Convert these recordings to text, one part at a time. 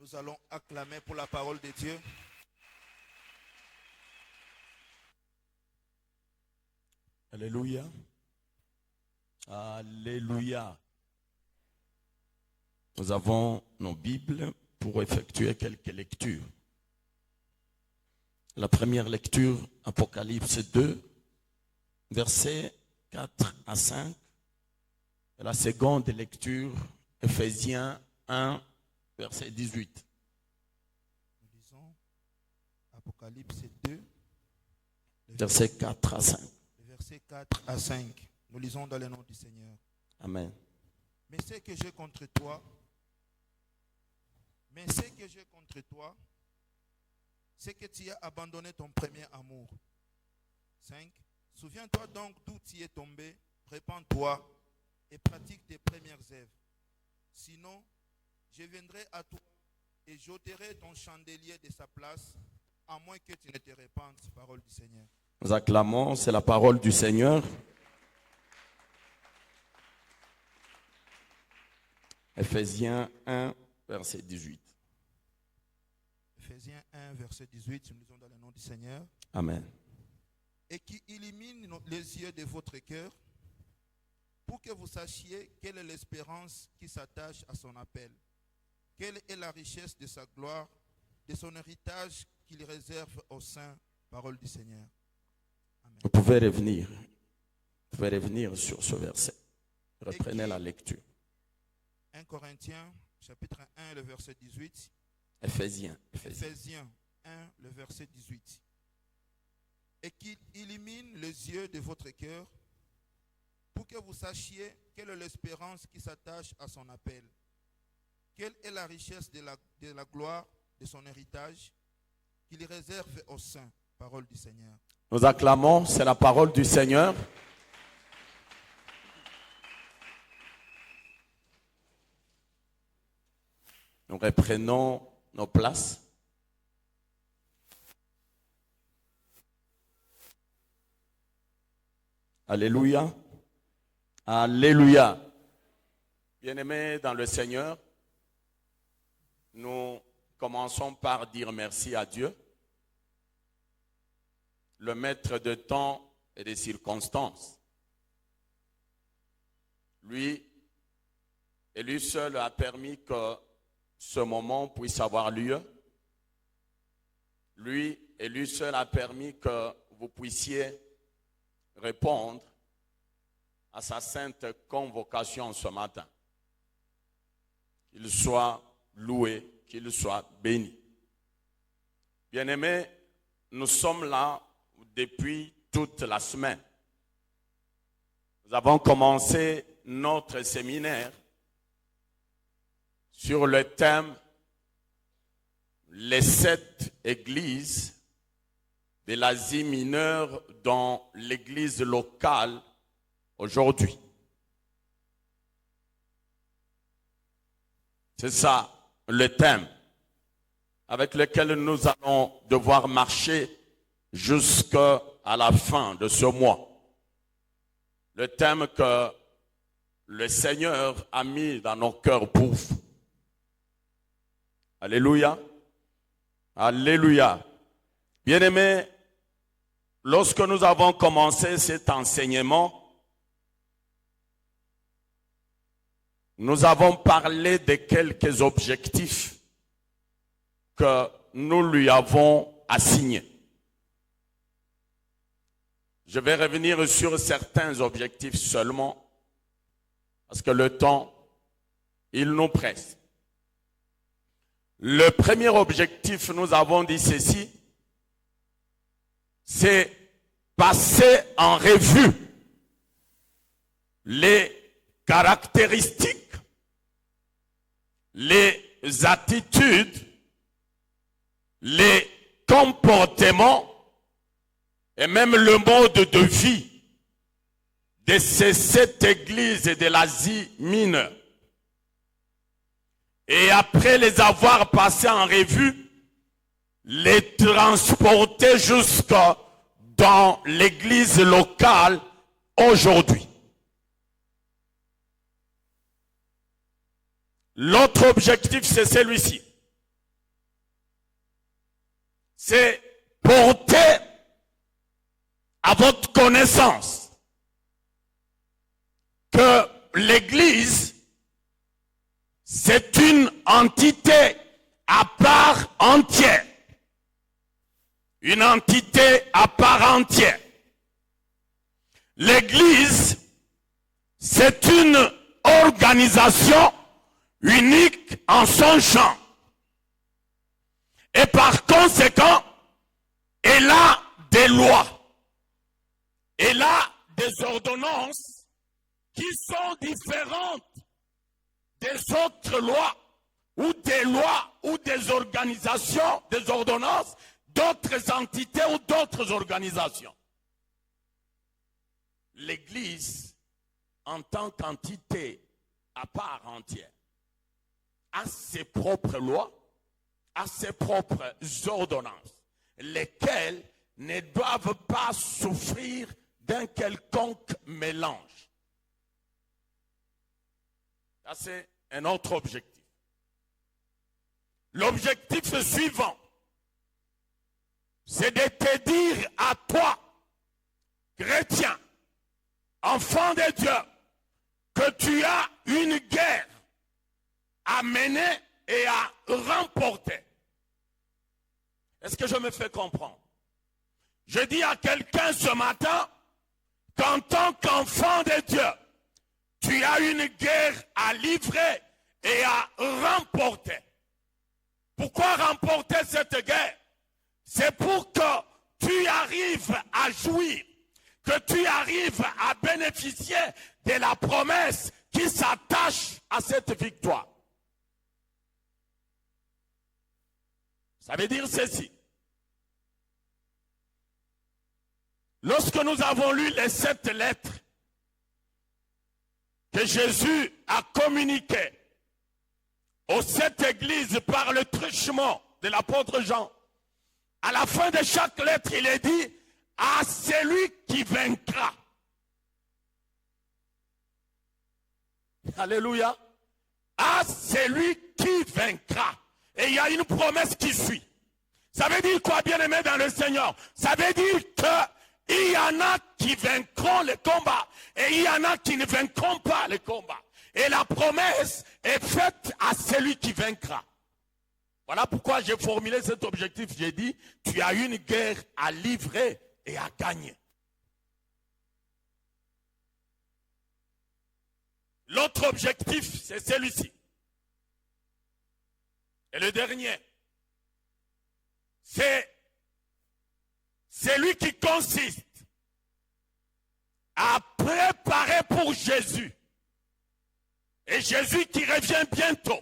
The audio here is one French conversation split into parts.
Nous allons acclamer pour la parole de Dieu. Alléluia. Alléluia. Nous avons nos Bibles pour effectuer quelques lectures. La première lecture, Apocalypse 2, versets 4 à 5. Et la seconde lecture, Ephésiens 1, verset 18. Nous lisons Apocalypse 2, Versets 4 à 5. versets 4 à 5. Nous lisons dans le nom du Seigneur. Amen. Mais ce que j'ai contre toi, c'est que tu as abandonné ton premier amour. 5. Souviens-toi donc d'où tu es tombé, répands-toi et pratique tes premières œuvres. Sinon, je viendrai à toi et j'ôterai ton chandelier de sa place, à moins que tu ne te répandes. Parole du Seigneur. Nous acclamons, c'est la parole du Seigneur. Ephésiens 1, verset 18. Ephésiens 1, verset 18, nous lisons dans le nom du Seigneur. Amen. Et qui illumine les yeux de votre cœur, pour que vous sachiez quelle est l'espérance qui s'attache à son appel, quelle est la richesse de sa gloire, de son héritage qu'il réserve aux saints. Parole du Seigneur. Amen. Vous pouvez revenir sur ce verset. Reprenez la lecture. 1 Corinthiens, chapitre 1, le verset 18. Ephésiens. Ephésiens 1, le verset 18. Et qu'il illumine les yeux de votre cœur, pour que vous sachiez quelle est l'espérance qui s'attache à son appel, quelle est la richesse de la gloire de son héritage qu'il réserve aux saints. Parole du Seigneur. Nous acclamons, c'est la parole du Seigneur. Nous reprenons nos places. Alléluia. Alléluia. Bien-aimés dans le Seigneur, nous commençons par dire merci à Dieu, le maître de temps et des circonstances. Lui et lui seul a permis que ce moment puisse avoir lieu. Lui et lui seul a permis que vous puissiez répondre à sa sainte convocation ce matin. Qu'il soit loué, qu'il soit béni. Bien-aimés, nous sommes là depuis toute la semaine. Nous avons commencé notre séminaire sur le thème « Les 7 églises de l'Asie mineure dans l'église locale aujourd'hui ». C'est ça le thème avec lequel nous allons devoir marcher jusqu'à la fin de ce mois. Le thème que le Seigneur a mis dans nos cœurs pour vous. Alléluia. Alléluia. Bien-aimés, lorsque nous avons commencé cet enseignement, nous avons parlé de quelques objectifs que nous lui avons assignés. Je vais revenir sur certains objectifs seulement, parce que le temps, il nous presse. Le premier objectif, nous avons dit ceci, c'est passer en revue les caractéristiques, les attitudes, les comportements et même le mode de vie de ces 7 églises de l'Asie mineure. Et après les avoir passés en revue, les transporter jusque dans l'église locale aujourd'hui. L'autre objectif, c'est celui-ci. c'est porter à votre connaissance que l'Église, c'est une entité à part entière. Une entité à part entière. L'Église, c'est une organisation unique en son genre. Et par conséquent, elle a des lois. Elle a des ordonnances qui sont différentes des autres lois ou des organisations, des ordonnances d'autres entités ou d'autres organisations. L'Église, en tant qu'entité à part entière, a ses propres lois, a ses propres ordonnances, lesquelles ne doivent pas souffrir d'un quelconque mélange. Ça, c'est un autre objectif. L'objectif suivant, c'est de te dire à toi, chrétien, enfant de Dieu, que tu as une guerre à mener et à remporter. Est-ce que je me fais comprendre? Je dis à quelqu'un ce matin qu'en tant qu'enfant de Dieu, tu as une guerre à livrer et à remporter. Pourquoi remporter cette guerre? C'est pour que tu arrives à jouir, que tu arrives à bénéficier de la promesse qui s'attache à cette victoire. Ça veut dire ceci. Lorsque nous avons lu les 7 lettres que Jésus a communiquées aux 7 églises par le truchement de l'apôtre Jean, à la fin de chaque lettre, il est dit à celui qui vaincra. Alléluia. À celui qui vaincra. Et il y a une promesse qui suit. Ça veut dire quoi, bien-aimé dans le Seigneur? Ça veut dire qu'il y en a qui vaincront le combat et il y en a qui ne vaincront pas le combat. Et la promesse est faite à celui qui vaincra. Voilà pourquoi j'ai formulé cet objectif. J'ai dit, tu as une guerre à livrer et à gagner. L'autre objectif, c'est celui-ci. Et le dernier, c'est celui qui consiste à préparer pour Jésus. Et Jésus qui revient bientôt.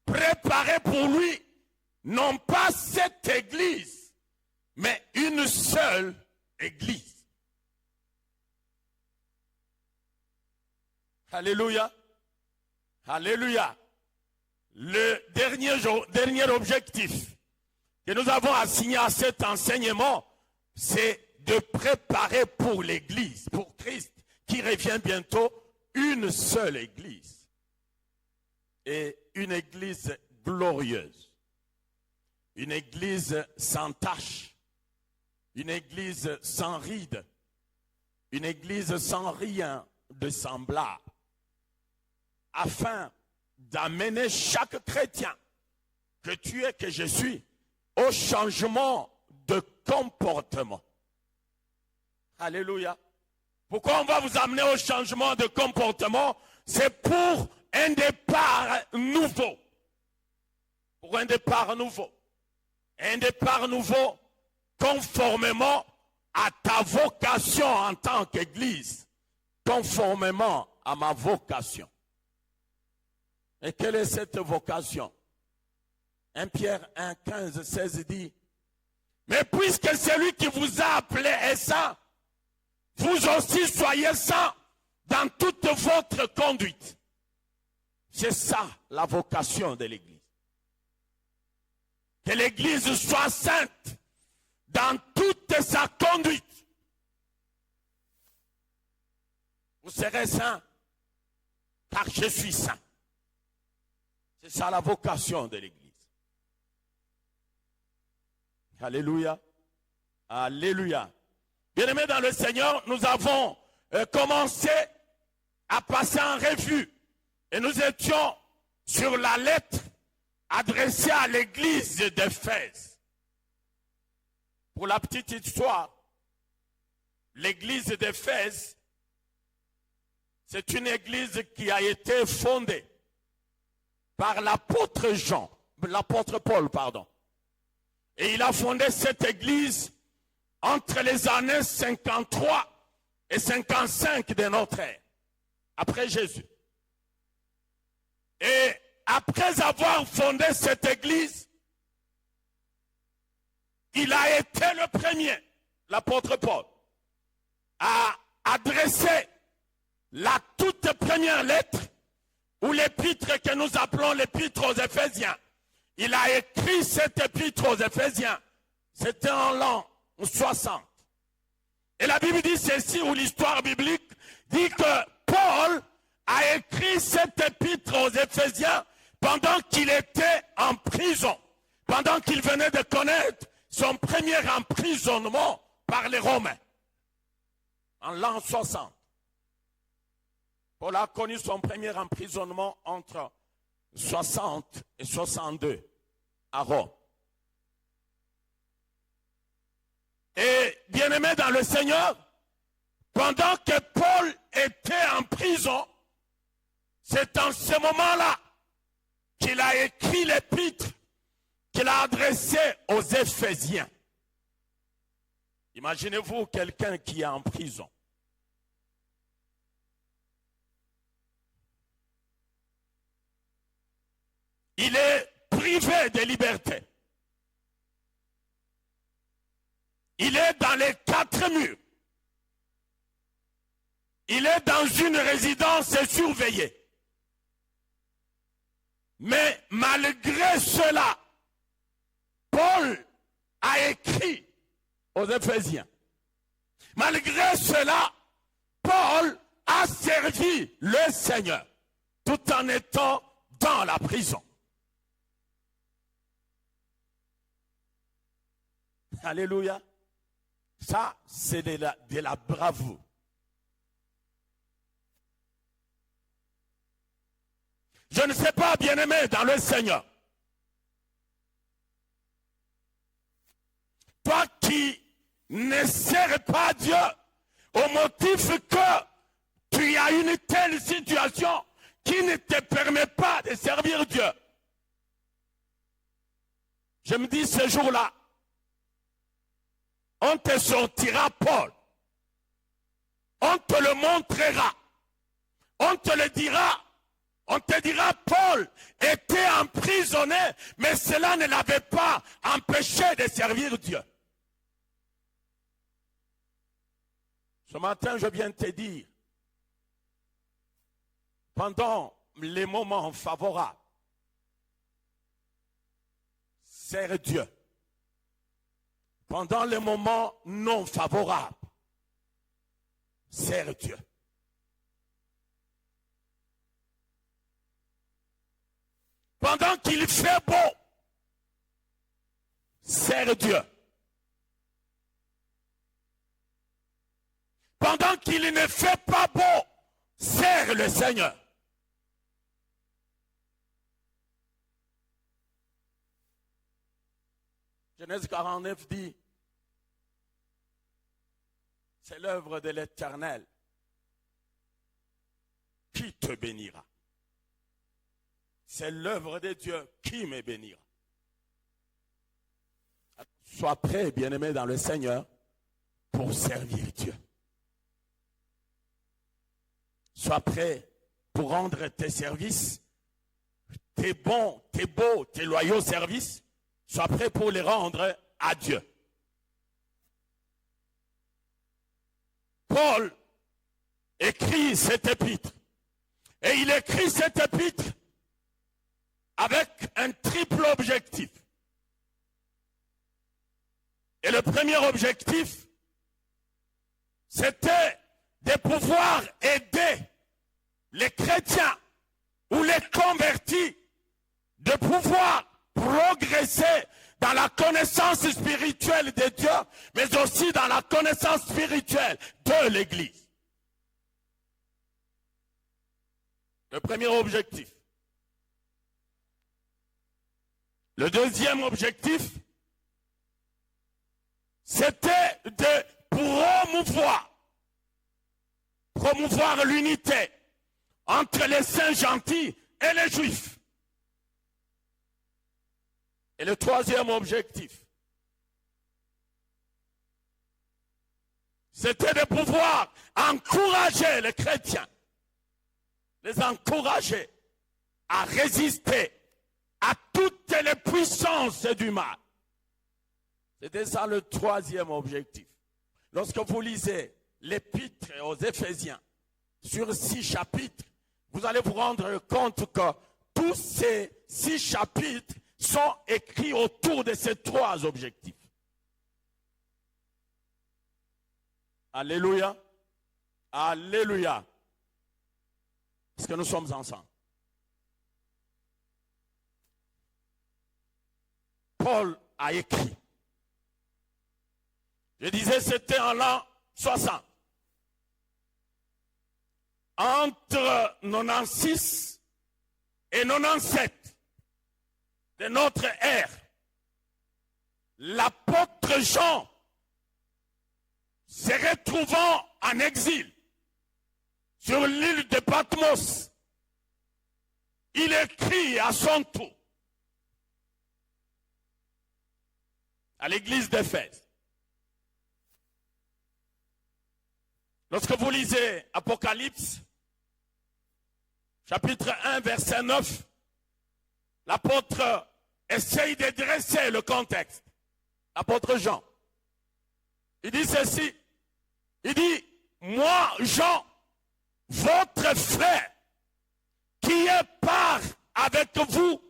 Préparer pour lui, non pas cette église, mais une seule église. Alléluia. Alléluia. Le dernier objectif que nous avons assigné à cet enseignement, c'est de préparer pour l'église, pour Christ, qui revient bientôt, une seule église. Et une église glorieuse. Une église sans tache. Une église sans ride. Une église sans rien de semblable. Afin d'amener chaque chrétien que tu es, que je suis, au changement de comportement. Alléluia. Pourquoi on va vous amener au changement de comportement? C'est pour un départ nouveau. Pour un départ nouveau. Un départ nouveau conformément à ta vocation en tant qu'église. Conformément à ma vocation. Et quelle est cette vocation? 1 Pierre 1, 15, 16 dit, mais puisque celui qui vous a appelé est saint, vous aussi soyez saints dans toute votre conduite. C'est ça la vocation de l'Église. Que l'Église soit sainte dans toute sa conduite. Vous serez saints car je suis saint. C'est ça la vocation de l'Église. Alléluia. Alléluia. Bien-aimés dans le Seigneur, nous avons commencé à passer en revue. Et nous étions sur la lettre adressée à l'église d'Éphèse. Pour la petite histoire, l'église d'Éphèse, c'est une église qui a été fondée par l'apôtre Paul, pardon. Et il a fondé cette église entre les années 53 et 55 de notre ère, après Jésus. Et après avoir fondé cette église, il a été le premier, l'apôtre Paul, à adresser la toute première lettre, ou l'épître que nous appelons l'épître aux Éphésiens. Il a écrit cette épître aux Éphésiens. C'était en l'an 60. Et la Bible dit ceci, ou l'histoire biblique dit que Paul a écrit cette épître aux Éphésiens pendant qu'il était en prison, pendant qu'il venait de connaître son premier emprisonnement par les Romains, en l'an 60. Paul a connu son premier emprisonnement entre 60 et 62 à Rome. Et bien-aimé dans le Seigneur, pendant que Paul était en prison, c'est en ce moment-là qu'il a écrit l'épître qu'il a adressé aux Éphésiens. Imaginez-vous quelqu'un qui est en prison. Il est privé de liberté. Il est dans les quatre murs. Il est dans une résidence surveillée. Mais malgré cela, Paul a écrit aux Éphésiens. Malgré cela, Paul a servi le Seigneur tout en étant dans la prison. Alléluia. Ça, c'est de la bravoure. Je ne sais pas, bien-aimé dans le Seigneur. Toi qui ne sers pas Dieu au motif que tu as une telle situation qui ne te permet pas de servir Dieu. Je me dis ce jour-là, on te sortira Paul. On te le montrera. On te le dira. On te dira, Paul était emprisonné, mais cela ne l'avait pas empêché de servir Dieu. Ce matin, je viens te dire, pendant les moments favorables, sers Dieu. Pendant les moments non favorables, sers Dieu. Pendant qu'il fait beau, sers Dieu. Pendant qu'il ne fait pas beau, sers le Seigneur. Genèse 49 dit, c'est l'œuvre de l'Éternel qui te bénira. C'est l'œuvre de Dieu qui me bénira. Sois prêt, bien-aimé dans le Seigneur, pour servir Dieu. Sois prêt pour rendre tes services, tes bons, tes beaux, tes loyaux services. Sois prêt pour les rendre à Dieu. Paul écrit cet épître. Et il écrit cet épître avec un triple objectif. Et le premier objectif, c'était de pouvoir aider les chrétiens ou les convertis de pouvoir progresser dans la connaissance spirituelle de Dieu, mais aussi dans la connaissance spirituelle de l'Église. Le premier objectif. Le deuxième objectif, c'était de promouvoir l'unité entre les saints gentils et les juifs. Et le troisième objectif, c'était de pouvoir encourager les chrétiens, les encourager à résister à toutes les puissances du mal. C'était ça le troisième objectif. Lorsque vous lisez l'épître aux Éphésiens sur 6 chapitres, vous allez vous rendre compte que tous ces 6 chapitres sont écrits autour de ces 3 objectifs. Alléluia. Alléluia. Est-ce que nous sommes ensemble? Paul a écrit. Je disais, c'était en l'an 60. Entre 96 et 97 de notre ère, l'apôtre Jean, se retrouvant en exil sur l'île de Patmos, il écrit à son tour à l'église d'Éphèse. Lorsque vous lisez Apocalypse, chapitre 1, verset 9, l'apôtre essaye de dresser le contexte. L'apôtre Jean. Il dit ceci. Il dit, moi, Jean, votre frère, qui est part avec vous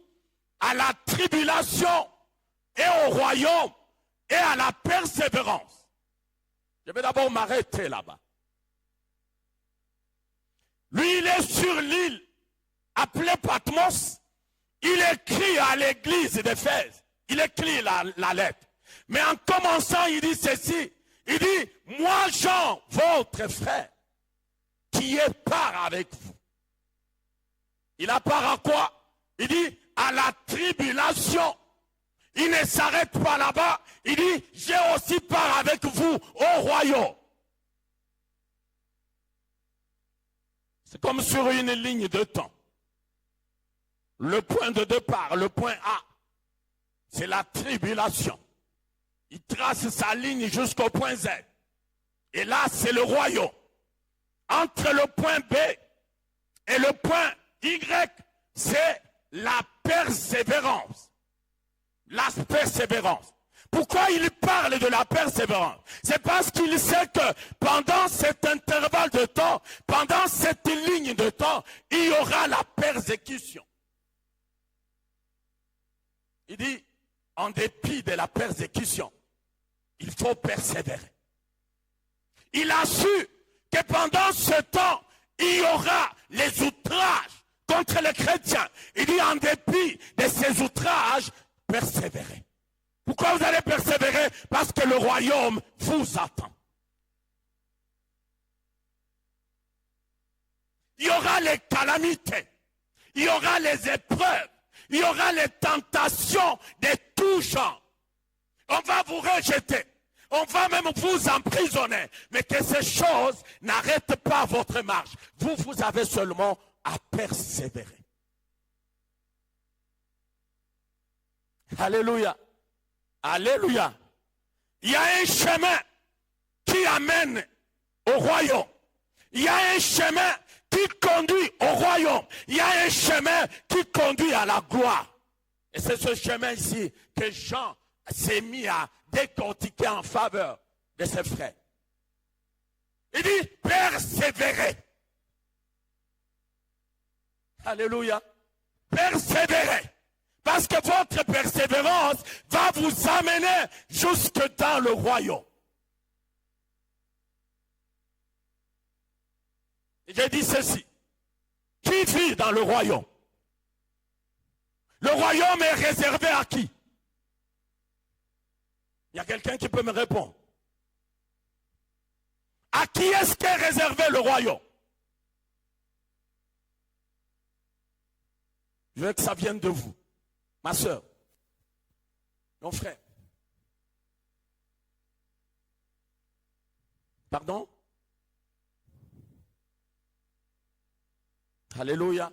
à la tribulation et au royaume et à la persévérance. Je vais d'abord m'arrêter là-bas. Lui, il est sur l'île appelée Patmos. Il écrit à l'église d'Éphèse. Il écrit la lettre. Mais en commençant, il dit ceci. Il dit, moi Jean, votre frère, qui est part avec vous. Il a part à quoi? Il dit, à la tribulation. Il ne s'arrête pas là-bas. Il dit, j'ai aussi part avec vous au royaume. C'est comme sur une ligne de temps. Le point de départ, le point A, c'est la tribulation. Il trace sa ligne jusqu'au point Z. Et là, c'est le royaume. Entre le point B et le point Y, c'est la persévérance. La persévérance. Pourquoi il parle de la persévérance? C'est parce qu'il sait que pendant cet intervalle de temps, pendant cette ligne de temps, il y aura la persécution. Il dit, en dépit de la persécution, il faut persévérer. Il a su que pendant ce temps, il y aura les outrages contre les chrétiens. Il dit, en dépit de ces outrages, persévérez. Pourquoi vous allez persévérer? Parce que le royaume vous attend. Il y aura les calamités, il y aura les épreuves, il y aura les tentations de tout genre. On va vous rejeter, on va même vous emprisonner, mais que ces choses n'arrêtent pas votre marche. Vous avez seulement à persévérer. Alléluia. Alléluia. Il y a un chemin qui amène au royaume. Il y a un chemin qui conduit au royaume. Il y a un chemin qui conduit à la gloire. Et c'est ce chemin ici que Jean s'est mis à décortiquer en faveur de ses frères. Il dit, persévérez. Alléluia. Persévérez. Parce que votre persévérance va vous amener jusque dans le royaume. J'ai dit ceci. Qui vit dans le royaume? Le royaume est réservé à qui? Il y a quelqu'un qui peut me répondre. À qui est-ce qu'est réservé le royaume? Je veux que ça vienne de vous, ma soeur, mon frère. Pardon? Alléluia.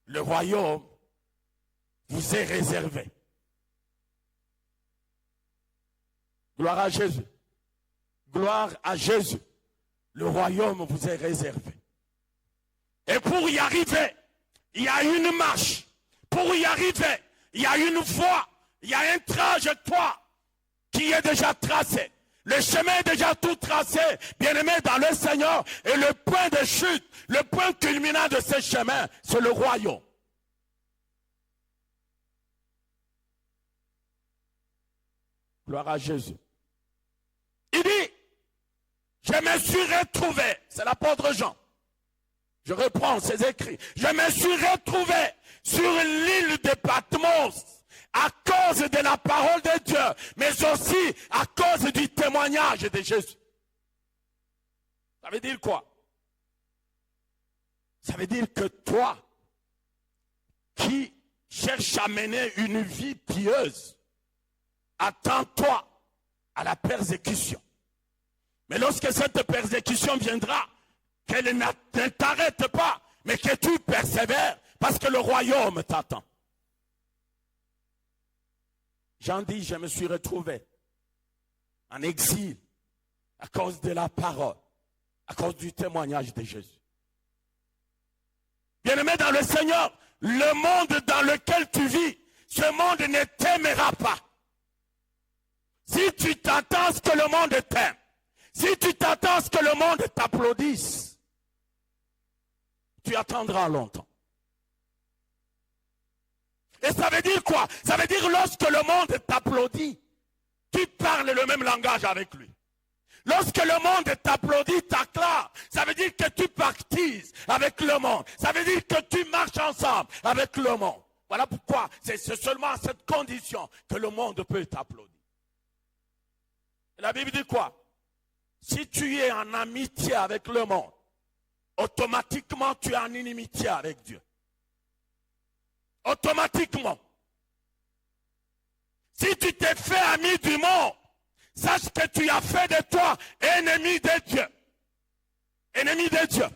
Le royaume vous est réservé. Gloire à Jésus. Gloire à Jésus. Le royaume vous est réservé. Et pour y arriver, il y a une marche. Pour y arriver, il y a une voie. Il y a un trajectoire qui est déjà tracé. Le chemin est déjà tout tracé, bien-aimé dans le Seigneur. Et le point de chute, le point culminant de ce chemin, c'est le royaume. Gloire à Jésus. Il dit, je me suis retrouvé, c'est l'apôtre Jean. Je reprends ses écrits. Je me suis retrouvé sur l'île de Patmos à cause de la parole de Dieu, mais aussi à cause du témoignage de Jésus. Ça veut dire quoi? Ça veut dire que toi, qui cherches à mener une vie pieuse, attends-toi à la persécution. Mais lorsque cette persécution viendra, qu'elle ne t'arrête pas, mais que tu persévères, parce que le royaume t'attend. Jean dit, je me suis retrouvé en exil à cause de la parole, à cause du témoignage de Jésus. Bien-aimé dans le Seigneur, le monde dans lequel tu vis, ce monde ne t'aimera pas. Si tu t'attends à ce que le monde t'aime, si tu t'attends à ce que le monde t'applaudisse, tu attendras longtemps. Et ça veut dire quoi? Ça veut dire lorsque le monde t'applaudit, tu parles le même langage avec lui. Lorsque le monde t'applaudit, t'acclame, ça veut dire que tu pactises avec le monde. Ça veut dire que tu marches ensemble avec le monde. Voilà pourquoi c'est seulement à cette condition que le monde peut t'applaudir. La Bible dit quoi? Si tu es en amitié avec le monde, automatiquement tu es en inimitié avec Dieu. Automatiquement. Si tu t'es fait ami du monde, sache que tu as fait de toi ennemi de Dieu. Ennemi de Dieu.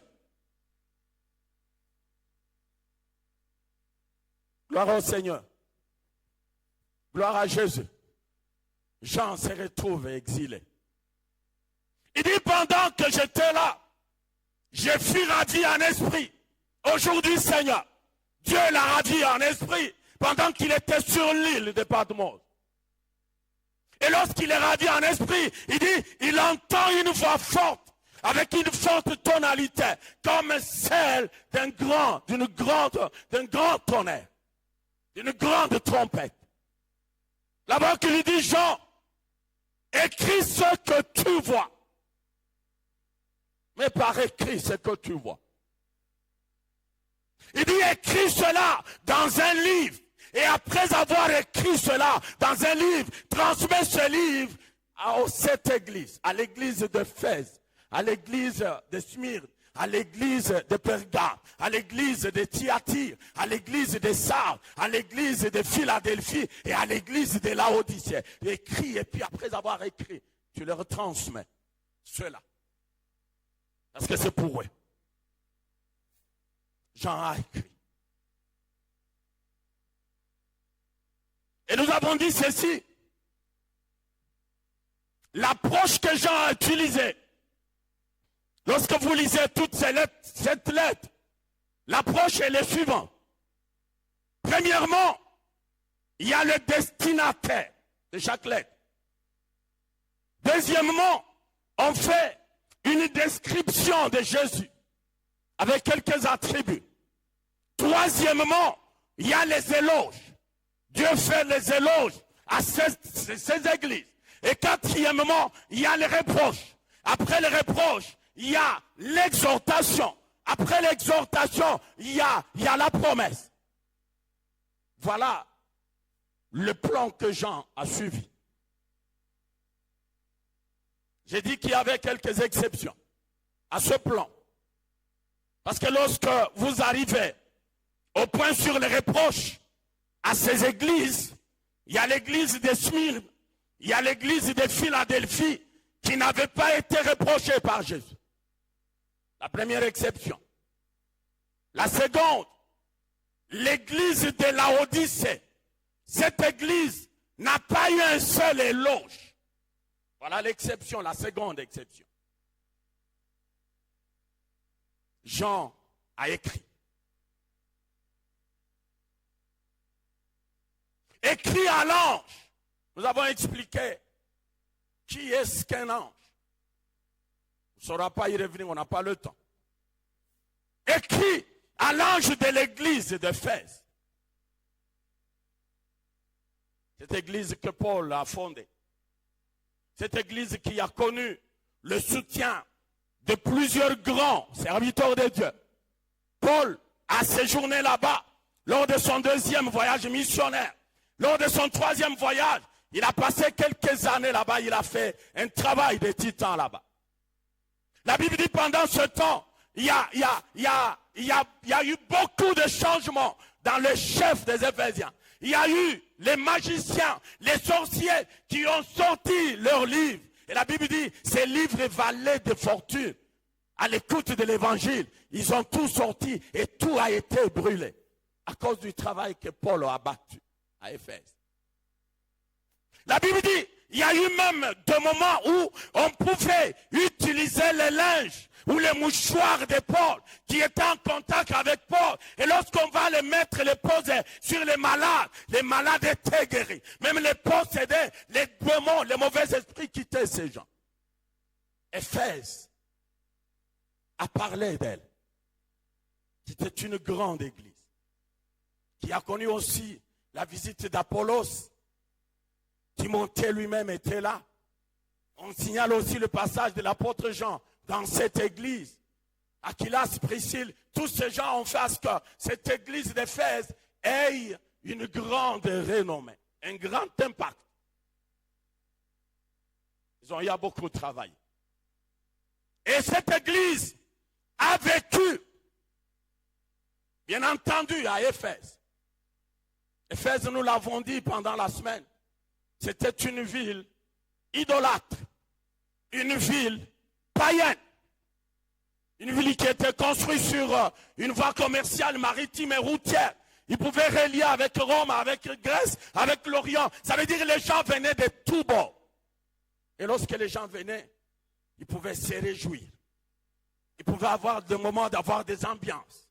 Gloire au Seigneur. Gloire à Jésus. Jean se retrouve exilé. Il dit, pendant que j'étais là, je fus ravi en esprit. Aujourd'hui, Seigneur, Dieu l'a ravi en esprit pendant qu'il était sur l'île de Patmos. Et lorsqu'il est ravi en esprit, il dit, il entend une voix forte, avec une forte tonalité, comme celle d'un grand tonnerre, d'une grande trompette. Là-bas, qu'il lui dit, Jean, écris ce que tu vois. Mais par écrit ce que tu vois. Il dit, écris cela dans un livre. Et après avoir écrit cela dans un livre, transmets ce livre à cette église, à l'église d'Éphèse, à l'église de Smyrne, à l'église de Pergame, à l'église de Thyatire, à l'église de Sardes, à l'église de Philadelphie et à l'église de Laodicée. Écris, et puis après avoir écrit, tu leur transmets cela. Parce que c'est pour eux. Jean a écrit. Et nous avons dit ceci. L'approche que Jean a utilisée, lorsque vous lisez toute cette lettre, l'approche est la suivante. Premièrement, il y a le destinataire de chaque lettre. Deuxièmement, on fait une description de Jésus avec quelques attributs. Troisièmement, il y a les éloges. Dieu fait les éloges à ces églises. Et quatrièmement, il y a les reproches. Après les reproches, il y a l'exhortation. Après l'exhortation, il y a la promesse. Voilà le plan que Jean a suivi. J'ai dit qu'il y avait quelques exceptions à ce plan. Parce que lorsque vous arrivez au point sur les reproches à ces églises, il y a l'église de Smyrne, il y a l'église de Philadelphie qui n'avait pas été reprochée par Jésus. La première exception. La seconde, l'église de Laodicée. Cette église n'a pas eu un seul éloge. Voilà l'exception, la seconde exception. Jean a écrit. Écrit à l'ange. Nous avons expliqué qui est-ce qu'un ange. On ne saura pas y revenir, on n'a pas le temps. Écrit à l'ange de l'église d'Éphèse. Cette église que Paul a fondée. Cette église qui a connu le soutien de plusieurs grands serviteurs de Dieu. Paul a séjourné là-bas lors de son deuxième voyage missionnaire. Lors de son troisième voyage, il a passé quelques années là-bas. Il a fait un travail de titan là-bas. La Bible dit pendant ce temps, il y a eu beaucoup de changements dans le chef des Éphésiens. Il y a eu les magiciens, les sorciers qui ont sorti leurs livres. Et la Bible dit, ces livres valaient de fortune. À l'écoute de l'évangile, ils ont tout sorti et tout a été brûlé. À cause du travail que Paul a battu à Éphèse. La Bible dit, il y a eu même des moments où on pouvait utiliser les linges ou les mouchoirs de Paul qui étaient en contact avec Paul. Et lorsqu'on va les mettre, les poser sur les malades étaient guéris. Même les possédés, les démons, les mauvais esprits quittaient ces gens. Éphèse a parlé d'elle. C'était une grande église qui a connu aussi la visite d'Apollos. Timothée lui-même était là. On signale aussi le passage de l'apôtre Jean dans cette église. Aquilas, Priscille, tous ces gens ont fait à ce que cette église d'Éphèse ait une grande renommée, un grand impact. Ils ont eu à beaucoup travaillé. Et cette église a vécu, bien entendu, à Éphèse. Éphèse, nous l'avons dit pendant la semaine, c'était une ville idolâtre, une ville païenne, une ville qui était construite sur une voie commerciale, maritime et routière. Ils pouvaient relier avec Rome, avec Grèce, avec l'Orient. Ça veut dire que les gens venaient de tous bords. Et lorsque les gens venaient, ils pouvaient se réjouir. Ils pouvaient avoir des moments d'avoir des ambiances.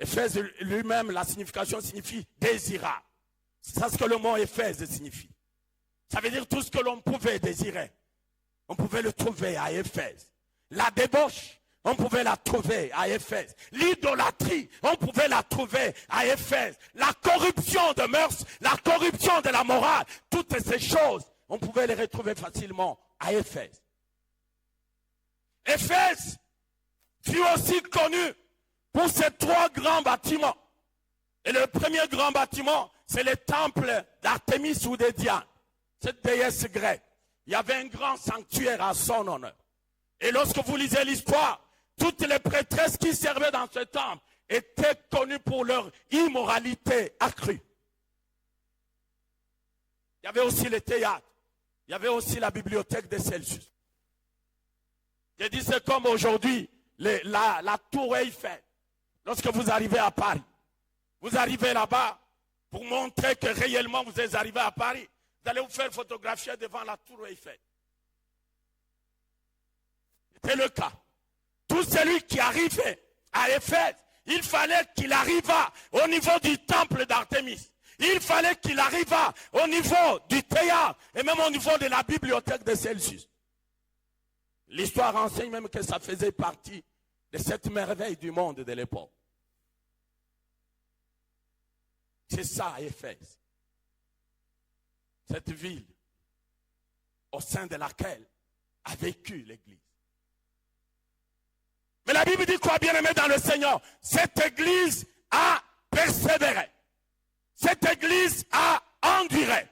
Éphèse lui-même, la signification signifie désirable. C'est ça ce que le mot Éphèse signifie. Ça veut dire tout ce que l'on pouvait désirer. On pouvait le trouver à Éphèse. La débauche, on pouvait la trouver à Éphèse. L'idolâtrie, on pouvait la trouver à Éphèse. La corruption de mœurs, la corruption de la morale, toutes ces choses, on pouvait les retrouver facilement à Éphèse. Éphèse fut aussi connu pour ces trois grands bâtiments. Et le premier grand bâtiment, c'est le temple d'Artémis ou de Diane, cette déesse grecque. Il y avait un grand sanctuaire à son honneur. Et lorsque vous lisez l'histoire, toutes les prêtresses qui servaient dans ce temple étaient connues pour leur immoralité accrue. Il y avait aussi le théâtre. Il y avait aussi la bibliothèque de Celsius. J'ai dit, c'est comme aujourd'hui, la tour Eiffel. Lorsque vous arrivez à Paris, vous arrivez là-bas pour montrer que réellement vous êtes arrivé à Paris. Vous allez vous faire photographier devant la tour Eiffel. C'était le cas. Tout celui qui arrivait à Éphèse, il fallait qu'il arrivât au niveau du temple d'Artémis. Il fallait qu'il arrivât au niveau du théâtre et même au niveau de la bibliothèque de Celsius. L'histoire enseigne même que ça faisait partie de cette merveille du monde de l'époque. C'est ça, Éphèse. Cette ville au sein de laquelle a vécu l'Église. Mais la Bible dit quoi, bien-aimé dans le Seigneur? Cette Église a persévéré. Cette Église a enduré.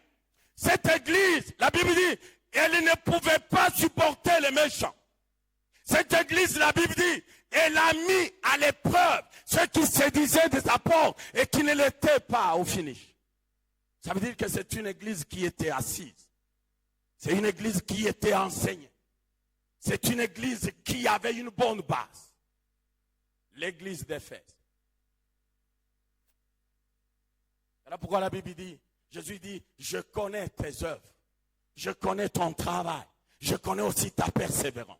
Cette Église, la Bible dit, Elle ne pouvait pas supporter les méchants. Cette église, la Bible dit, elle a mis à l'épreuve ceux qui se disaient des apôtres et qui ne l'étaient pas au finish. Ça veut dire que c'est une église qui était assise. C'est une église qui était enseignée. C'est une église qui avait une bonne base. L'église d'Éphèse. Voilà pourquoi la Bible dit, Jésus dit, je connais tes œuvres. Je connais ton travail. Je connais aussi ta persévérance.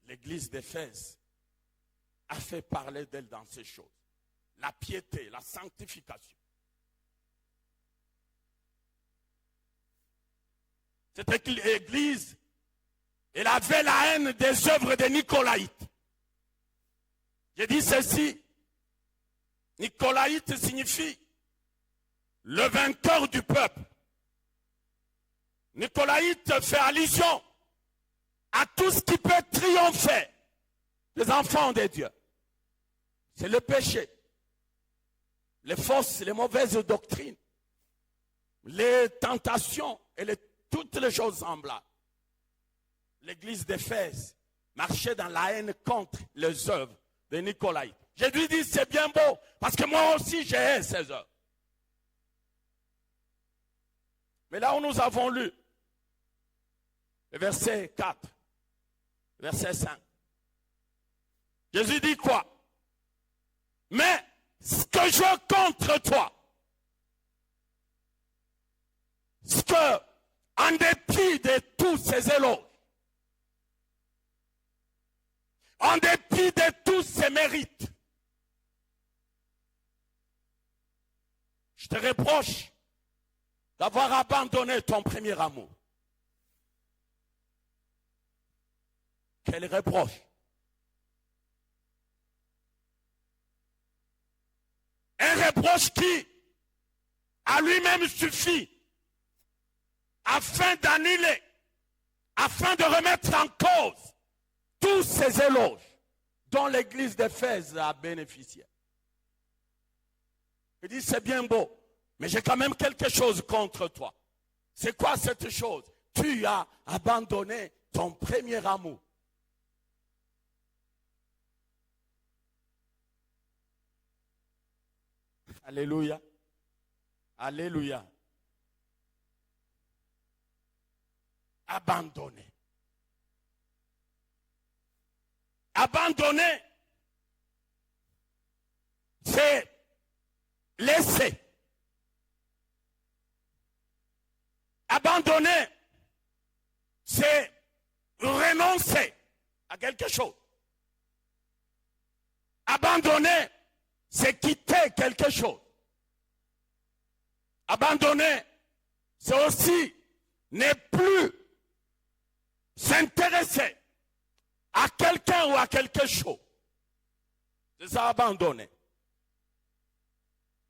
L'église d'Éphèse a fait parler d'elle dans ces choses. La piété, la sanctification. Cette église, elle avait la haine des œuvres des Nicolaïtes. J'ai dit ceci. Nicolaïte signifie le vainqueur du peuple. Nicolaïte fait allusion à tout ce qui peut triompher des enfants de Dieu. C'est le péché, les fausses, les mauvaises doctrines, les tentations et toutes les choses semblables. L'église d'Éphèse marchait dans la haine contre les œuvres de Nicolaïte. Je lui dis c'est bien beau, parce que moi aussi j'ai haï ces œuvres. Mais là où nous avons lu, le verset 4, verset 5, Jésus dit quoi? Mais ce que je veux contre toi, ce que, en dépit de tous ces éloges, en dépit de tous ces mérites, je te reproche d'avoir abandonné ton premier amour. Quel reproche? Un reproche qui, à lui-même, suffit afin d'annuler, afin de remettre en cause tous ces éloges dont l'église d'Éphèse a bénéficié. Il dit, c'est bien beau, mais j'ai quand même quelque chose contre toi. C'est quoi cette chose? Tu as abandonné ton premier amour. Alléluia. Alléluia. Abandonner. Abandonner, c'est laisser. Abandonner, c'est renoncer à quelque chose. Abandonner, c'est quitter quelque chose. Abandonner, c'est aussi ne plus s'intéresser à quelqu'un ou à quelque chose. C'est ça, abandonner.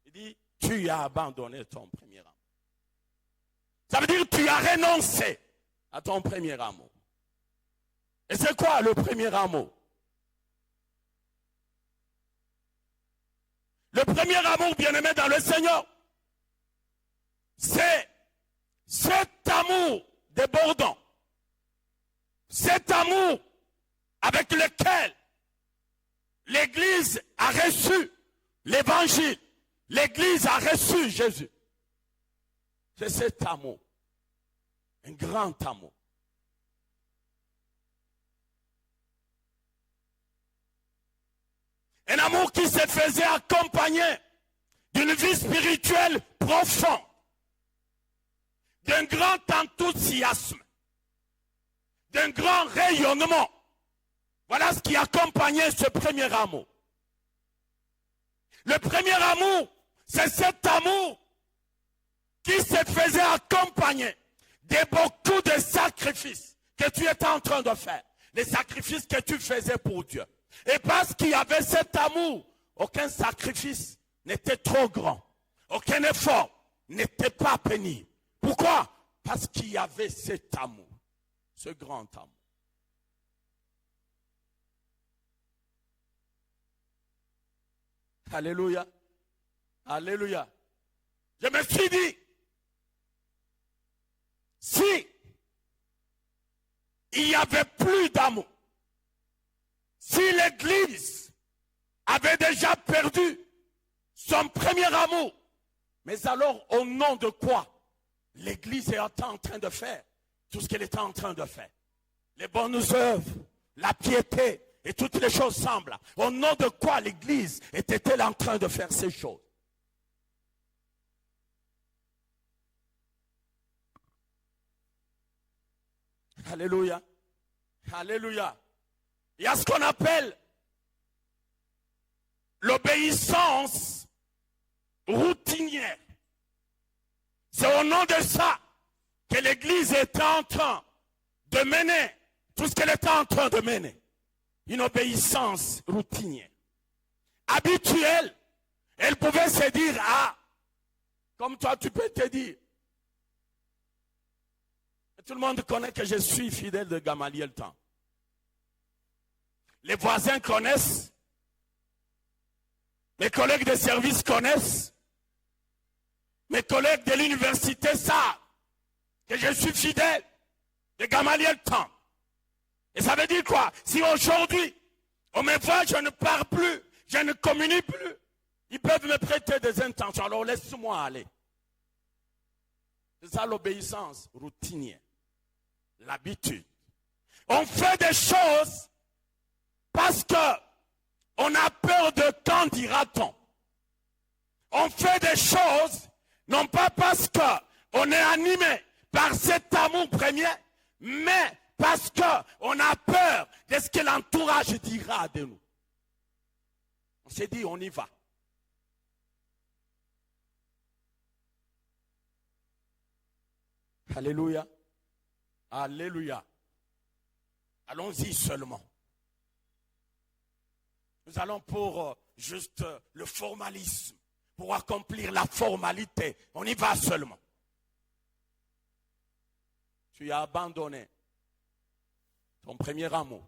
Il dit, tu as abandonné ton premier amour. Ça veut dire que tu as renoncé à ton premier amour. Et c'est quoi le premier amour? Le premier amour, bien-aimé dans le Seigneur, c'est cet amour débordant. Cet amour avec lequel l'Église a reçu l'Évangile. L'Église a reçu Jésus. C'est cet amour. Un grand amour. Un amour qui se faisait accompagner d'une vie spirituelle profonde, d'un grand enthousiasme, d'un grand rayonnement. Voilà ce qui accompagnait ce premier amour. Le premier amour, c'est cet amour qui se faisait accompagner de beaucoup de sacrifices que tu étais en train de faire. Les sacrifices que tu faisais pour Dieu. Et parce qu'il y avait cet amour, aucun sacrifice n'était trop grand. Aucun effort n'était pas pénible. Pourquoi? Parce qu'il y avait cet amour, ce grand amour. Alléluia. Alléluia. Je me suis dit, si il n'y avait plus d'amour, si l'Église avait déjà perdu son premier amour, mais alors au nom de quoi l'Église est en train de faire tout ce qu'elle était en train de faire? Les bonnes œuvres, la piété et toutes les choses semblent. Au nom de quoi l'Église était-elle en train de faire ces choses? Alléluia. Alléluia. Il y a ce qu'on appelle l'obéissance routinière. C'est au nom de ça que l'Église était en train de mener tout ce qu'elle était en train de mener. Une obéissance routinière. Habituelle. Elle pouvait se dire, ah, comme toi tu peux te dire. Et tout le monde connaît que je suis fidèle de Gamaliel Temps. Les voisins connaissent. Mes collègues de service connaissent. Mes collègues de l'université savent que je suis fidèle de Gamaliel Temps. Et ça veut dire quoi? Si aujourd'hui, on me voit, je ne parle plus, je ne communie plus, ils peuvent me prêter des intentions. Alors laisse-moi aller. C'est ça l'obéissance routinière. L'habitude. On fait des choses parce qu'on a peur de quand dira-t-on. On fait des choses non pas parce qu'on est animé par cet amour premier, mais parce qu'on a peur de ce que l'entourage dira de nous. On s'est dit, on y va. Alléluia. Alléluia. Allons-y seulement. Nous allons pour juste le formalisme, pour accomplir la formalité. On y va seulement. Tu as abandonné ton premier amour.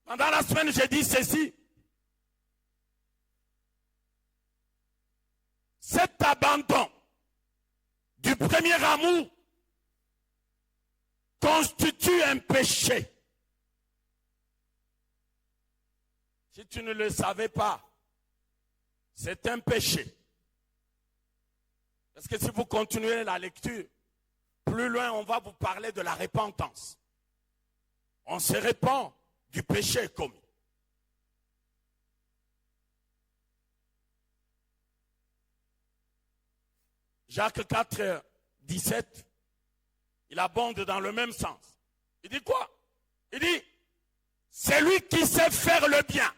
Pendant la semaine, j'ai dit ceci. Cet abandon du premier amour constitue un péché. Si tu ne le savais pas, c'est un péché. Parce que si vous continuez la lecture, plus loin on va vous parler de la repentance. On se répand du péché commis. Jacques 4, 17, il abonde dans le même sens. Il dit quoi? Il dit, c'est lui qui sait faire le bien,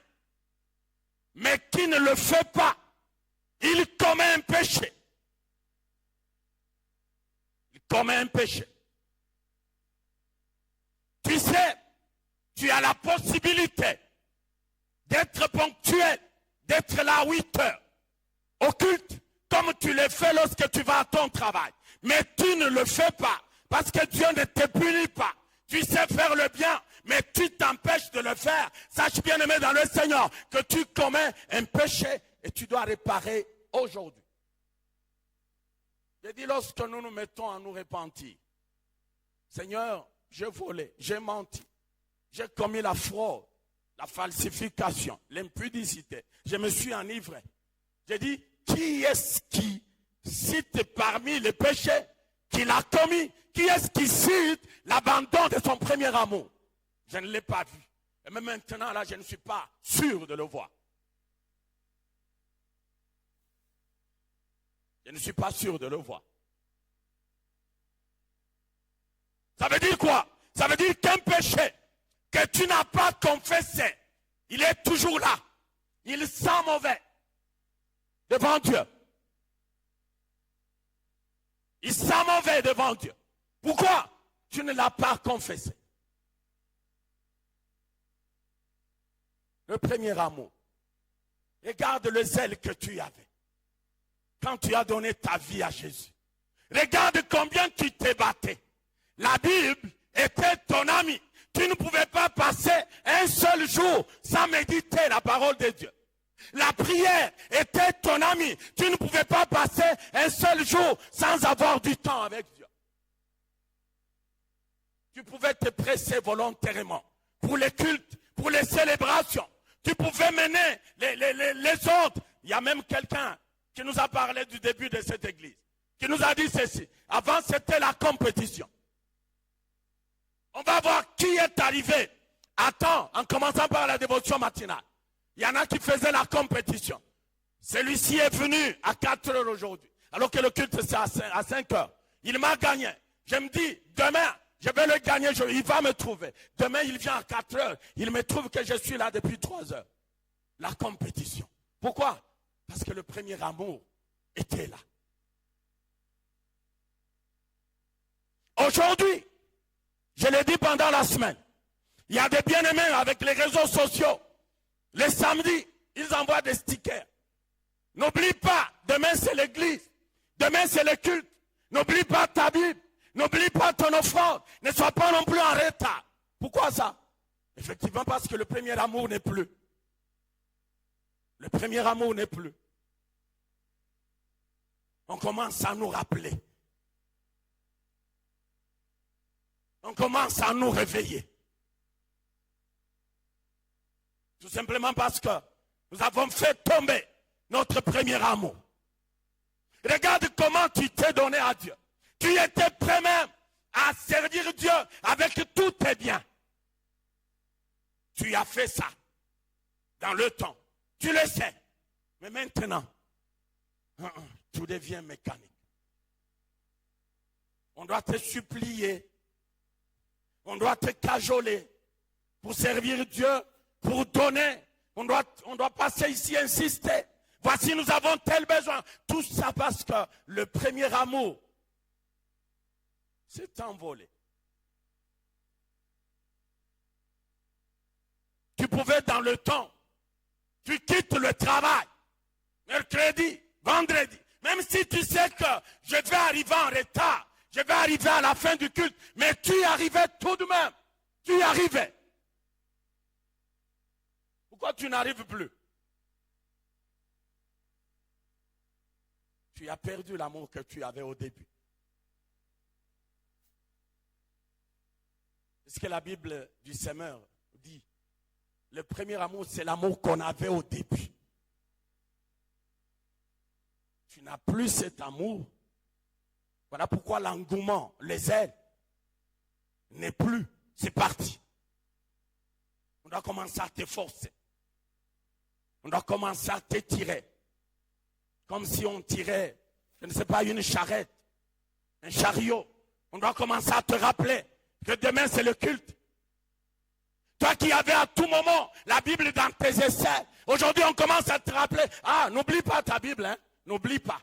mais qui ne le fait pas, il commet un péché. Il commet un péché. Tu sais, tu as la possibilité d'être ponctuel, d'être là à 8 heures, au culte, comme tu le fais lorsque tu vas à ton travail. Mais tu ne le fais pas, parce que Dieu ne te punit pas. Tu sais faire le bien, mais tu t'empêches de le faire. Sache bien aimé dans le Seigneur que tu commets un péché et tu dois réparer aujourd'hui. J'ai dit, lorsque nous nous mettons à nous repentir, Seigneur, j'ai volé, j'ai menti, j'ai commis la fraude, la falsification, l'impudicité, je me suis enivré. J'ai dit, qui est-ce qui cite parmi les péchés qu'il a commis? Qui est-ce qui cite l'abandon de son premier amour? Je ne l'ai pas vu. Et même maintenant, là, je ne suis pas sûr de le voir. Je ne suis pas sûr de le voir. Ça veut dire quoi? Ça veut dire qu'un péché que tu n'as pas confessé, il est toujours là. Il sent mauvais devant Dieu. Il sent mauvais devant Dieu. Pourquoi tu ne l'as pas confessé? Le premier amour. Regarde le zèle que tu avais quand tu as donné ta vie à Jésus. Regarde combien tu t'es battu. La Bible était ton ami. Tu ne pouvais pas passer un seul jour sans à méditer la parole de Dieu. La prière était ton ami. Tu ne pouvais pas passer un seul jour sans avoir du temps avec Dieu. Tu pouvais te presser volontairement pour les cultes, pour les célébrations. Tu pouvais mener les autres. Il y a même quelqu'un qui nous a parlé du début de cette église, qui nous a dit ceci. Avant, c'était la compétition. On va voir qui est arrivé. Attends, en commençant par la dévotion matinale. Il y en a qui faisaient la compétition. Celui-ci est venu à 4 heures aujourd'hui, alors que le culte c'est à 5 heures. Il m'a gagné. Je me dis, demain, je vais le gagner, il va me trouver. Demain, il vient à 4 heures. Il me trouve que je suis là depuis 3 heures. La compétition. Pourquoi? Parce que le premier amour était là. Aujourd'hui, je l'ai dit pendant la semaine, il y a des bien-aimés avec les réseaux sociaux. Les samedis, ils envoient des stickers. N'oublie pas, demain c'est l'église. Demain c'est le culte. N'oublie pas ta Bible. N'oublie pas ton offrande. Ne sois pas non plus en retard. Pourquoi ça? Effectivement parce que le premier amour n'est plus. Le premier amour n'est plus. On commence à nous rappeler. On commence à nous réveiller. Tout simplement parce que nous avons fait tomber notre premier amour. Regarde comment tu t'es donné à Dieu. Tu étais prêt même à servir Dieu avec tous tes biens. Tu as fait ça dans le temps. Tu le sais. Mais maintenant, tout devient mécanique. On doit te supplier. On doit te cajoler pour servir Dieu, pour donner. On doit passer ici, insister. Voici, nous avons tel besoin. Tout ça parce que le premier amour s'est envolé. Tu pouvais dans le temps, tu quittes le travail, mercredi, vendredi, même si tu sais que je vais arriver en retard, je vais arriver à la fin du culte, mais tu y arrivais tout de même. Tu y arrivais. Pourquoi tu n'arrives plus? Tu as perdu l'amour que tu avais au début. C'est ce que la Bible du Semeur dit. Le premier amour, c'est l'amour qu'on avait au début. Tu n'as plus cet amour. Voilà pourquoi l'engouement, les ailes, n'est plus. C'est parti. On doit commencer à t'efforcer. On doit commencer à t'étirer. Comme si on tirait, je ne sais pas, une charrette, un chariot. On doit commencer à te rappeler que demain c'est le culte. Toi qui avais à tout moment la Bible dans tes essais, aujourd'hui on commence à te rappeler, ah, n'oublie pas ta Bible, hein, n'oublie pas.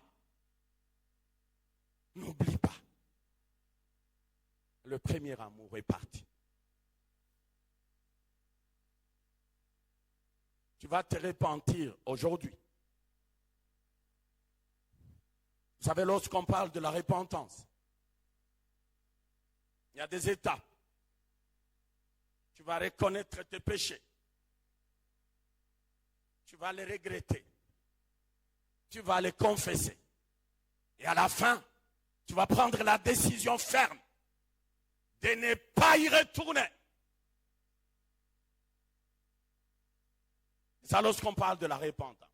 N'oublie pas. Le premier amour est parti. Tu vas te repentir aujourd'hui. Vous savez, lorsqu'on parle de la repentance, il y a des étapes. Tu vas reconnaître tes péchés. Tu vas les regretter. Tu vas les confesser. Et à la fin, tu vas prendre la décision ferme de ne pas y retourner. C'est ça lorsqu'on parle de la repentance.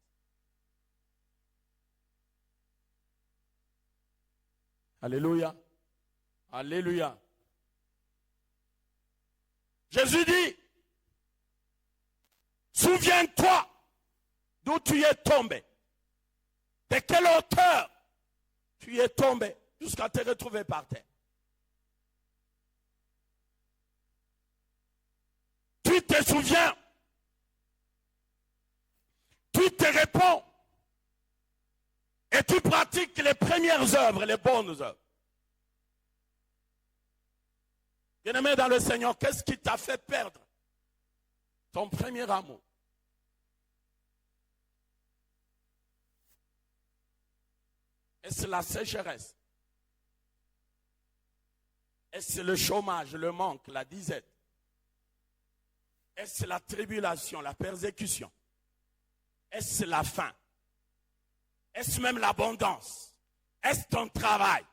Alléluia. Alléluia. Jésus dit, souviens-toi d'où tu es tombé. De quelle hauteur tu es tombé jusqu'à te retrouver par terre. Tu te souviens. Tu te réponds. Et tu pratiques les premières œuvres, les bonnes œuvres. Bien-aimé dans le Seigneur, qu'est-ce qui t'a fait perdre ton premier amour? Est-ce la sécheresse? Est-ce le chômage, le manque, la disette? Est-ce la tribulation, la persécution? Est-ce la faim? Est-ce même l'abondance? Est-ce ton travail?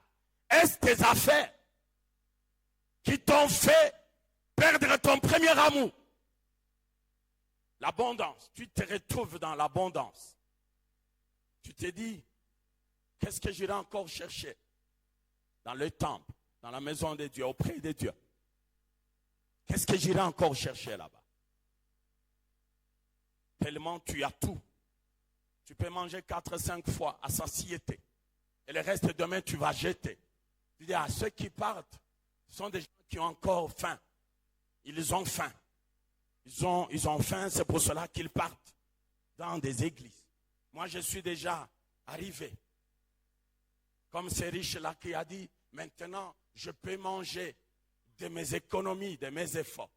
Est-ce tes affaires qui t'ont fait perdre ton premier amour? L'abondance, tu te retrouves dans l'abondance. Tu te dis, qu'est-ce que j'irai encore chercher dans le temple, dans la maison de Dieu, auprès de Dieu? Qu'est-ce que j'irai encore chercher là-bas? Tellement tu as tout. Tu peux manger 4-5 fois à satiété. Et le reste demain, tu vas jeter. Tu dis, à ceux qui partent, ce sont des gens qui ont encore faim. Ils ont faim. Ils ont faim, c'est pour cela qu'ils partent dans des églises. Moi, je suis déjà arrivé. Comme ces riches-là qui a dit, maintenant, je peux manger de mes économies, de mes efforts.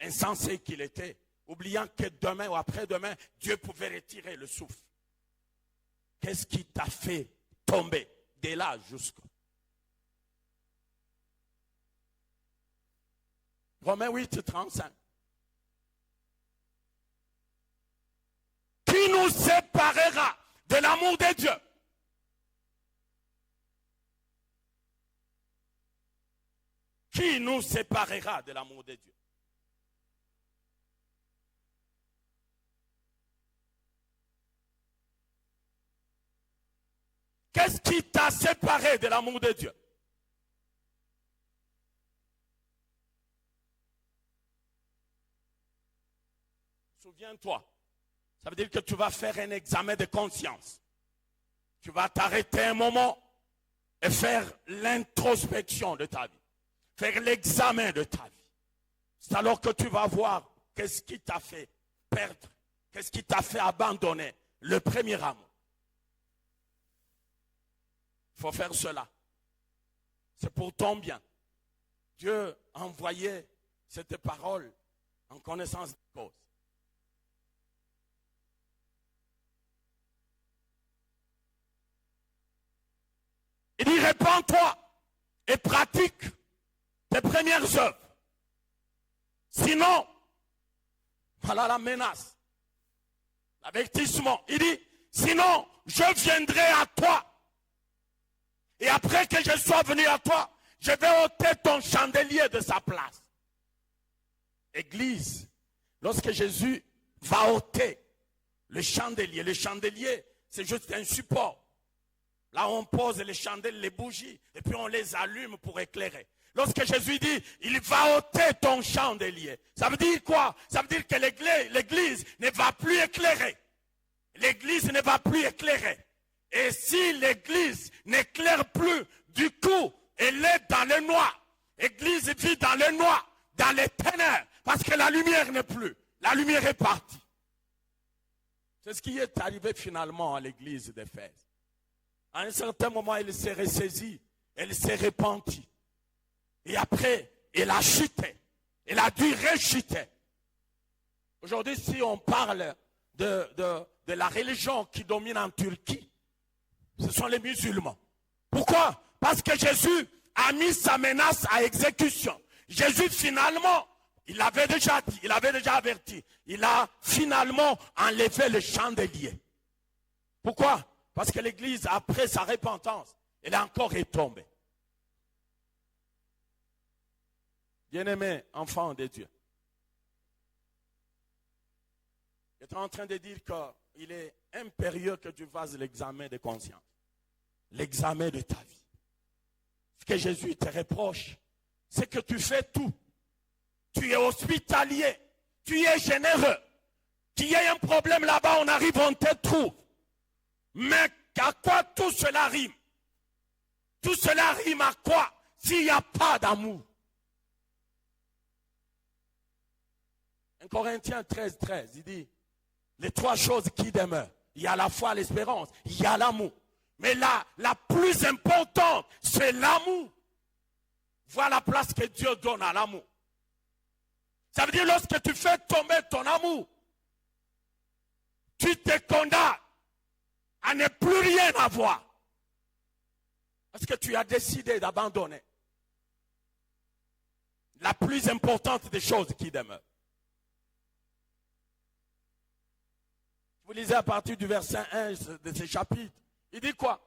Insensé qu'il était, oubliant que demain ou après-demain, Dieu pouvait retirer le souffle. Qu'est-ce qui t'a fait tomber de là jusqu'au... Romains 8, 35. Qui nous séparera de l'amour de Dieu? Qui nous séparera de l'amour de Dieu? Qu'est-ce qui t'a séparé de l'amour de Dieu? Souviens-toi, ça veut dire que tu vas faire un examen de conscience. Tu vas t'arrêter un moment et faire l'introspection de ta vie. Faire l'examen de ta vie. C'est alors que tu vas voir qu'est-ce qui t'a fait perdre, qu'est-ce qui t'a fait abandonner le premier amour. Il faut faire cela. C'est pour ton bien. Dieu a envoyé cette parole en connaissance de cause. Il dit, répands-toi et pratique tes premières œuvres. Sinon, voilà la menace, l'avertissement. Il dit, sinon, je viendrai à toi. Et après que je sois venu à toi, je vais ôter ton chandelier de sa place. Église, lorsque Jésus va ôter le chandelier, c'est juste un support. Là, on pose les chandelles, les bougies, et puis on les allume pour éclairer. Lorsque Jésus dit, il va ôter ton chandelier, ça veut dire quoi? Ça veut dire que l'église ne va plus éclairer. L'église ne va plus éclairer. Et si l'église n'éclaire plus, du coup, elle est dans le noir. L'église vit dans le noir, dans les ténèbres, parce que la lumière n'est plus. La lumière est partie. C'est ce qui est arrivé finalement à l'église d'Éphèse. À un certain moment, elle s'est ressaisie, elle s'est repentie. Et après, elle a chuté. Elle a dû rechuter. Aujourd'hui, si on parle de la religion qui domine en Turquie, ce sont les musulmans. Pourquoi? Parce que Jésus a mis sa menace à exécution. Jésus, finalement, il l'avait déjà dit, il avait déjà averti. Il a finalement enlevé le chandelier. Pourquoi? Parce que l'église, après sa repentance, elle est encore retombée. Bien-aimé, enfant de Dieu. Il est en train de dire qu'il est impérieux que tu fasses l'examen de conscience. L'examen de ta vie. Ce que Jésus te reproche, c'est que tu fais tout. Tu es hospitalier. Tu es généreux. Qu'il y ait un problème là-bas, on arrive, on te trouve. Mais à quoi tout cela rime? Tout cela rime à quoi? S'il n'y a pas d'amour. 1 Corinthiens 13, 13, il dit, les trois choses qui demeurent. Il y a la foi, l'espérance, il y a l'amour. Mais là, la plus importante, c'est l'amour. Voilà la place que Dieu donne à l'amour. Ça veut dire lorsque tu fais tomber ton amour, tu te condamnes à ne plus rien avoir. Parce que tu as décidé d'abandonner la plus importante des choses qui demeurent. Vous lisez à partir du verset 1 de ce chapitre. Il dit quoi?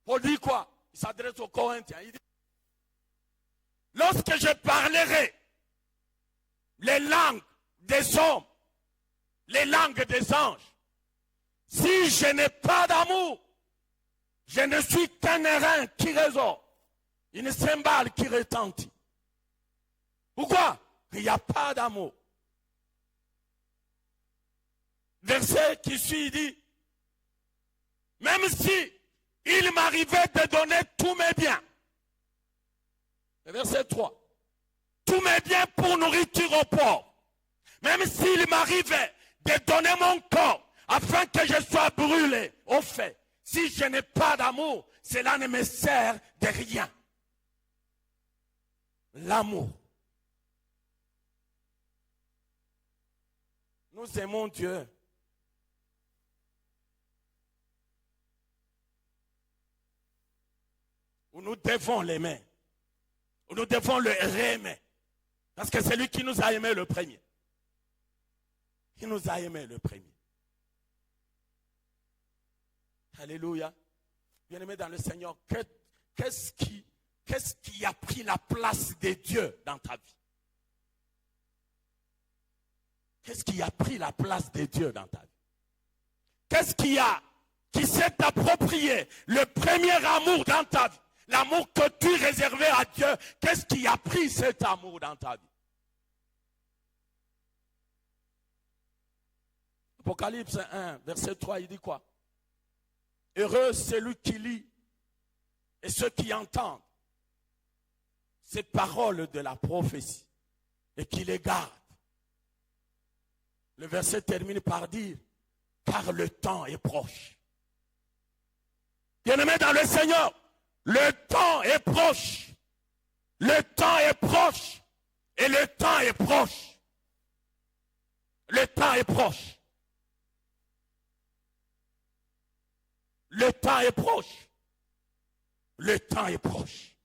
Paul dit quoi? Il s'adresse aux Corinthiens. Il dit, lorsque je parlerai les langues des hommes, les langues des anges, si je n'ai pas d'amour, je ne suis qu'un airain qui résonne, une cymbale qui retentit. Pourquoi? Il n'y a pas d'amour. Verset qui suit, il dit, même si il m'arrivait de donner tous mes biens, verset 3, tous mes biens pour nourriture aux pauvres, même s'il m'arrivait de donner mon corps afin que je sois brûlé au feu, si je n'ai pas d'amour, cela ne me sert de rien. L'amour. Nous aimons Dieu. Où nous devons l'aimer. Où nous devons le réaimer. Parce que c'est lui qui nous a aimés le premier. Qui nous a aimés le premier. Alléluia. Bien-aimé dans le Seigneur, qu'est-ce qui a pris la place de Dieu dans ta vie? Qu'est-ce qui a pris la place de Dieu dans ta vie? Qu'est-ce qui s'est approprié le premier amour dans ta vie? L'amour que tu réservais à Dieu, qu'est-ce qui a pris cet amour dans ta vie? Apocalypse 1, verset 3, il dit quoi? Heureux celui qui lit et ceux qui entendent ces paroles de la prophétie et qui les gardent. Le verset termine par dire, car le temps est proche. Bien-aimés dans le Seigneur, le temps est proche. Le temps est proche. Et le temps est proche. Le temps est proche. Le temps est proche. Le temps est proche.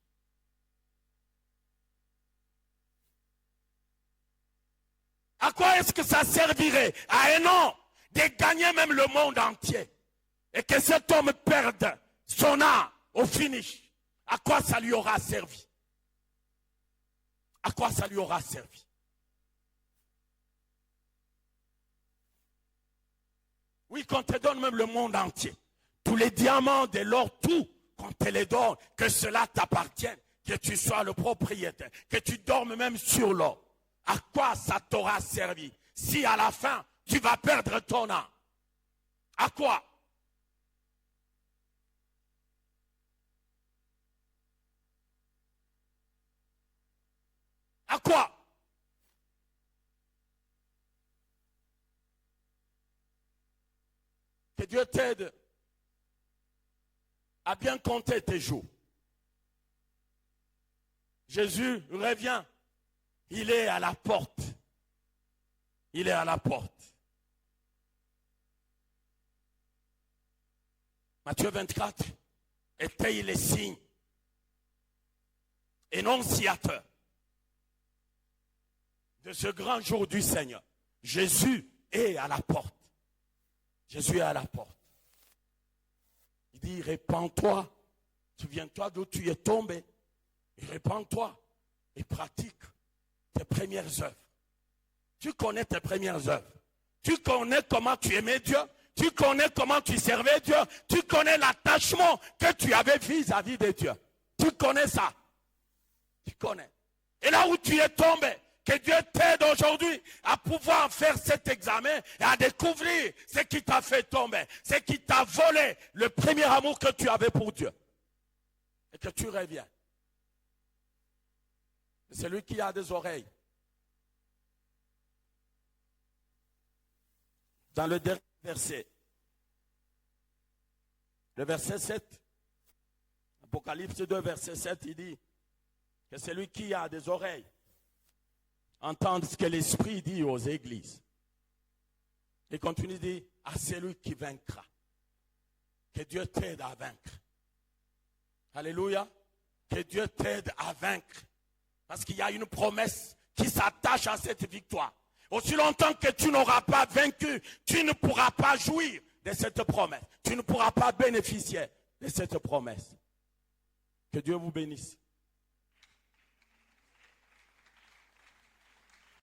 À quoi est-ce que ça servirait à un homme de gagner même le monde entier et que cet homme perde son âme au finish? À quoi ça lui aura servi? À quoi ça lui aura servi? Oui, qu'on te donne même le monde entier. Tous les diamants, de l'or, tout, qu'on te les donne, que cela t'appartienne, que tu sois le propriétaire, que tu dormes même sur l'or. À quoi ça t'aura servi si à la fin, tu vas perdre ton âme? À quoi? À quoi? Que Dieu t'aide à bien compter tes jours. Jésus revient. Il est à la porte. Il est à la porte. Matthieu 24. Étaye les signes. Énonciateur de ce grand jour du Seigneur. Jésus est à la porte. Jésus est à la porte. Il dit, répands-toi. Souviens-toi d'où tu es tombé. Et répands-toi et pratique tes premières œuvres. Tu connais tes premières œuvres. Tu connais comment tu aimais Dieu. Tu connais comment tu servais Dieu. Tu connais l'attachement que tu avais vis-à-vis de Dieu. Tu connais ça. Tu connais. Et là où tu es tombé, que Dieu t'aide aujourd'hui à pouvoir faire cet examen et à découvrir ce qui t'a fait tomber, ce qui t'a volé le premier amour que tu avais pour Dieu. Et que tu reviens. Celui qui a des oreilles. Dans le dernier verset, le verset 7, Apocalypse 2, verset 7, il dit que celui qui a des oreilles entende ce que l'Esprit dit aux églises. Il continue de dire à celui qui vaincra. Que Dieu t'aide à vaincre. Alléluia. Que Dieu t'aide à vaincre. Parce qu'il y a une promesse qui s'attache à cette victoire. Aussi longtemps que tu n'auras pas vaincu, tu ne pourras pas jouir de cette promesse. Tu ne pourras pas bénéficier de cette promesse. Que Dieu vous bénisse.